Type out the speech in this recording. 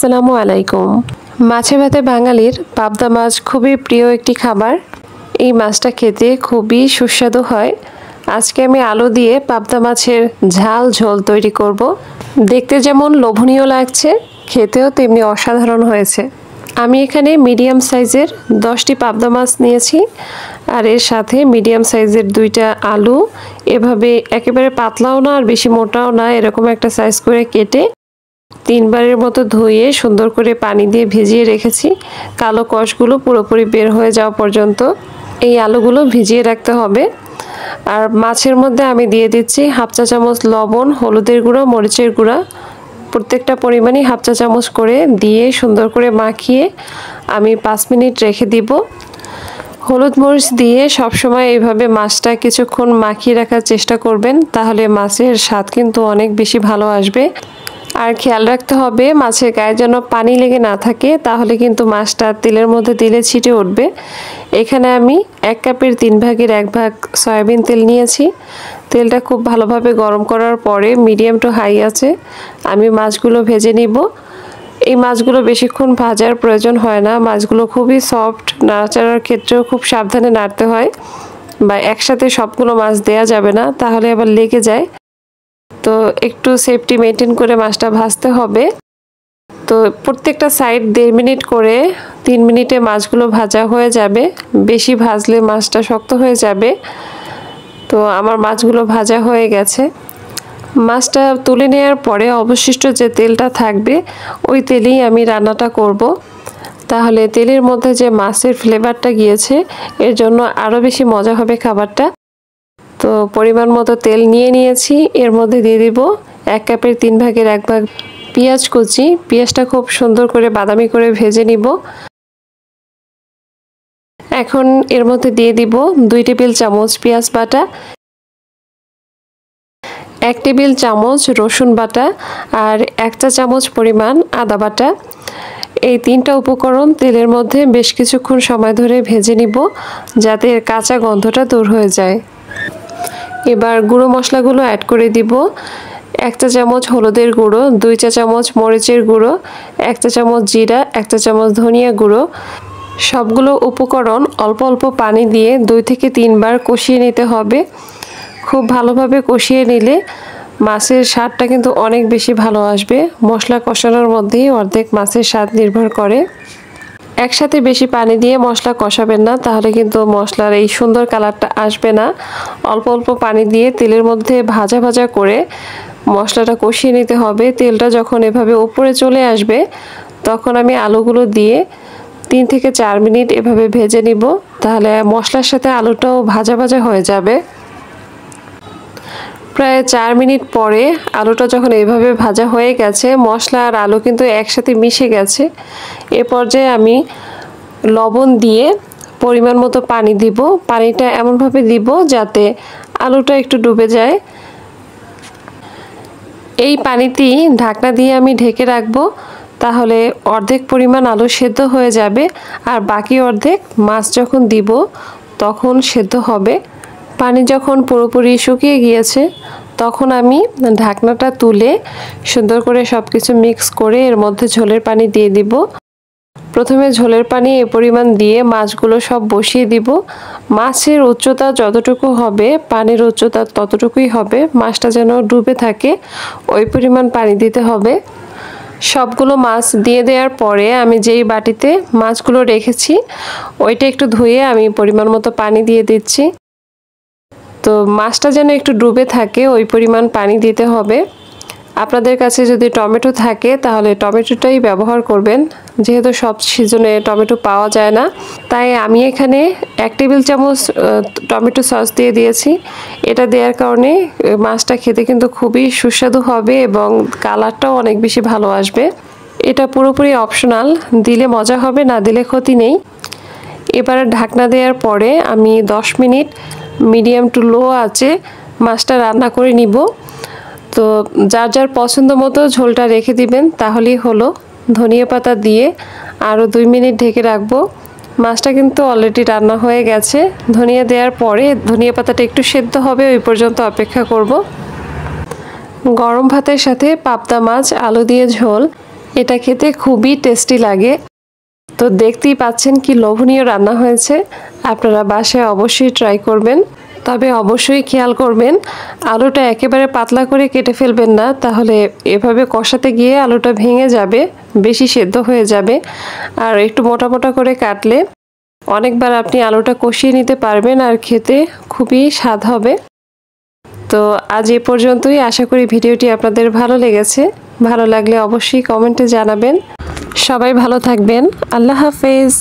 আসসালামু আলাইকুম। মাছে ভাতে বাঙালির পাবদা মাছ খুবই প্রিয় একটি খাবার। এই মাছটা খেতে খুবই সুস্বাদু হয়। আজকে আমি আলু দিয়ে পাবদা মাছের ঝাল ঝোল তৈরি করব। দেখতে যেমন লোভনীয় লাগছে, খেতেও তেমনি অসাধারণ হয়েছে। আমি এখানে মিডিয়াম সাইজের 10টি পাবদা মাছ নিয়েছি, আর এর সাথে মিডিয়াম সাইজের 2টা আলু, এভাবে একেবারে পাতলাও না আর বেশি মোটাও না, এরকম একটা সাইজ করে কেটে 3 বারের মতো ধুয়ে সুন্দর করে পানি দিয়ে ভিজিয়ে রেখেছি। কালো কষগুলো পুরোপুরি বের হয়ে যাওয়া পর্যন্ত এই আলুগুলো ভিজিয়ে রাখতে হবে। আর মাছের মধ্যে আমি দিয়ে দিচ্ছি হাফ চা চামচ লবণ, হলুদের গুঁড়ো, মরিচের গুঁড়া, প্রত্যেকটা পরিমাণই হাফ চা চামচ করে দিয়ে সুন্দর করে মাখিয়ে আমি 5 মিনিট রেখে দিব। হলুদ মরিচ দিয়ে সবসময় এইভাবে মাছটা কিছুক্ষণ মাখিয়ে রাখার চেষ্টা করবেন, তাহলে মাছের স্বাদ কিন্তু অনেক বেশি ভালো আসবে। আর খেয়াল রাখতে হবে মাছের গায়ে যেন পানি লেগে না থাকে, তাহলে কিন্তু মাছটা তেলের মধ্যে দিলে ছিটে উঠবে। এখানে আমি 1 কাপের 3 ভাগের 1 ভাগ সয়াবিন তেল নিয়েছি। তেলটা খুব ভালোভাবে গরম করার পরে মিডিয়াম টু হাই আছে আমি মাছগুলো ভেজে নিব। এই মাছগুলো বেশিক্ষণ ভাজার প্রয়োজন হয় না, মাছগুলো খুবই সফট, নাড়াচাড়ার ক্ষেত্রেও খুব সাবধানে নাড়তে হয়, বা একসাথে সবগুলো মাছ দেয়া যাবে না, তাহলে আবার লেগে যায়। তো একটু সেফটি মেনটেন করে মাছটা ভাজতে হবে। তো প্রত্যেকটা সাইড 1.5 মিনিট করে 3 মিনিটে মাছগুলো ভাজা হয়ে যাবে। বেশি ভাজলে মাছটা শক্ত হয়ে যাবে। তো আমার মাছগুলো ভাজা হয়ে গেছে। মাছটা তুলে নেওয়ার পরে অবশিষ্ট যে তেলটা থাকবে ওই তেলেই আমি রান্নাটা করব। তাহলে তেলের মধ্যে যে মাছের ফ্লেভারটা গিয়েছে, এর জন্য আরও বেশি মজা হবে খাবারটা। তো পরিমাণ মতো তেল নিয়ে নিয়েছি, এর মধ্যে দিয়ে দিব 1 কাপের 3 ভাগের 1 ভাগ পেঁয়াজ কুচি। পেঁয়াজটা খুব সুন্দর করে বাদামি করে ভেজে নিব। এখন এর মধ্যে দিয়ে দিব 2 টেবিল চামচ পেঁয়াজ বাটা, 1 টেবিল চামচ রসুন বাটা, আর 1 চা চামচ পরিমাণ আদা বাটা। এই 3টা উপকরণ তেলের মধ্যে বেশ কিছুক্ষণ সময় ধরে ভেজে নিব, যাতে এর কাঁচা গন্ধটা দূর হয়ে যায়। এবার গুঁড়ো মশলাগুলো অ্যাড করে দিব। 1 চা চামচ হলুদের গুঁড়ো, 2 চা চামচ মরিচের গুঁড়ো, 1 চা চামচ জিরা, 1 চা চামচ ধনিয়া গুঁড়ো। সবগুলো উপকরণ অল্প অল্প পানি দিয়ে 2 থেকে 3 বার কষিয়ে নিতে হবে। খুব ভালোভাবে কষিয়ে নিলে মাছের স্বাদটা কিন্তু অনেক বেশি ভালো আসবে। মশলা কষানোর মধ্যেই অর্ধেক মাছের স্বাদ নির্ভর করে। একসাথে বেশি পানি দিয়ে মশলা কষাবেন না, তাহলে কিন্তু মশলার এই সুন্দর কালারটা আসবে না। অল্প অল্প পানি দিয়ে তেলের মধ্যে ভাজা ভাজা করে মশলাটা কষিয়ে নিতে হবে। তেলটা যখন এভাবে উপরে চলে আসবে, তখন আমি আলুগুলো দিয়ে 3 থেকে 4 মিনিট এভাবে ভেজে নিব, তাহলে মশলার সাথে আলুটাও ভাজা ভাজা হয়ে যাবে। প্রায় 4 মিনিট পরে আলুটা যখন এইভাবে ভাজা হয়ে গেছে, মশলা আর আলু কিন্তু একসাথে মিশে গেছে। এ পর্যায়ে আমি লবণ দিয়ে পরিমাণ মতো পানি দিব। পানিটা এমনভাবে দিব যাতে আলুটা একটু ডুবে যায়। এই পানিতেই ঢাকনা দিয়ে আমি ঢেকে রাখবো, তাহলে অর্ধেক পরিমাণ আলু সেদ্ধ হয়ে যাবে, আর বাকি অর্ধেক মাছ যখন দিব তখন সেদ্ধ হবে। পানি যখন পুরোপুরি শুকিয়ে গিয়েছে, তখন আমি ঢাকনাটা তুলে সুন্দর করে সব কিছু মিক্স করে এর মধ্যে ঝোলের পানি দিয়ে দিব। প্রথমে ঝোলের পানি এ পরিমাণ দিয়ে মাছগুলো সব বসিয়ে দিব। মাছের উচ্চতা যতটুকু হবে পানির উচ্চতা ততটুকুই হবে। মাছটা যেন ডুবে থাকে ওই পরিমাণ পানি দিতে হবে। সবগুলো মাছ দিয়ে দেওয়ার পরে আমি যেই বাটিতে মাছগুলো রেখেছি ওইটা একটু ধুয়ে আমি পরিমাণ মতো পানি দিয়ে দিচ্ছি। তো মাছটা যেন একটু ডুবে থাকে ওই পরিমাণ পানি দিতে হবে। আপনাদের কাছে যদি টমেটো থাকে তাহলে টমেটোটাই ব্যবহার করবেন, যেহেতু সব সিজনে টমেটো পাওয়া যায় না। তাই আমি এখানে 1 টেবিল চামচ টমেটো সস দিয়ে দিয়েছি। এটা দেওয়ার কারণে মাছটা খেতে কিন্তু খুবই সুস্বাদু হবে এবং কালারটাও অনেক বেশি ভালো আসবে। এটা পুরোপুরি অপশনাল, দিলে মজা হবে, না দিলে ক্ষতি নেই। এবারে ঢাকনা দেওয়ার পরে আমি 10 মিনিট মিডিয়াম টু লো আঁচে মাছটা রান্না করে নিব। তো যার যার পছন্দ মতো ঝোলটা রেখে দিবেন, তাহলেই হলো। ধনিয়া পাতা দিয়ে আরও 2 মিনিট ঢেকে রাখবো। মাছটা কিন্তু অলরেডি রান্না হয়ে গেছে। ধনিয়া দেওয়ার পরে ধনিয়া পাতাটা একটু সেদ্ধ হবে, ওই পর্যন্ত অপেক্ষা করব। গরম ভাতের সাথে পাবদা মাছ আলু দিয়ে ঝোল, এটা খেতে খুবই টেস্টি লাগে। তো দেখতেই পাচ্ছেন কি লোভনীয় রান্না হয়েছে। আপনারা বাসায় অবশ্যই ট্রাই করবেন। তবে অবশ্যই খেয়াল করবেন আলুটা একেবারে পাতলা করে কেটে ফেলবেন না, তাহলে এভাবে কষাতে গিয়ে আলুটা ভেঙে যাবে, বেশি সেদ্ধ হয়ে যাবে। আর একটু মোটা মোটা করে কাটলে অনেকবার আপনি আলুটা কষিয়ে নিতে পারবেন আর খেতে খুবই স্বাদ হবে। তো আজ এ পর্যন্তই। আশা করি ভিডিওটি আপনাদের ভালো লেগেছে। ভালো লাগলে অবশ্যই কমেন্টে জানাবেন। সবাই ভালো থাকবেন। আল্লাহ হাফেজ।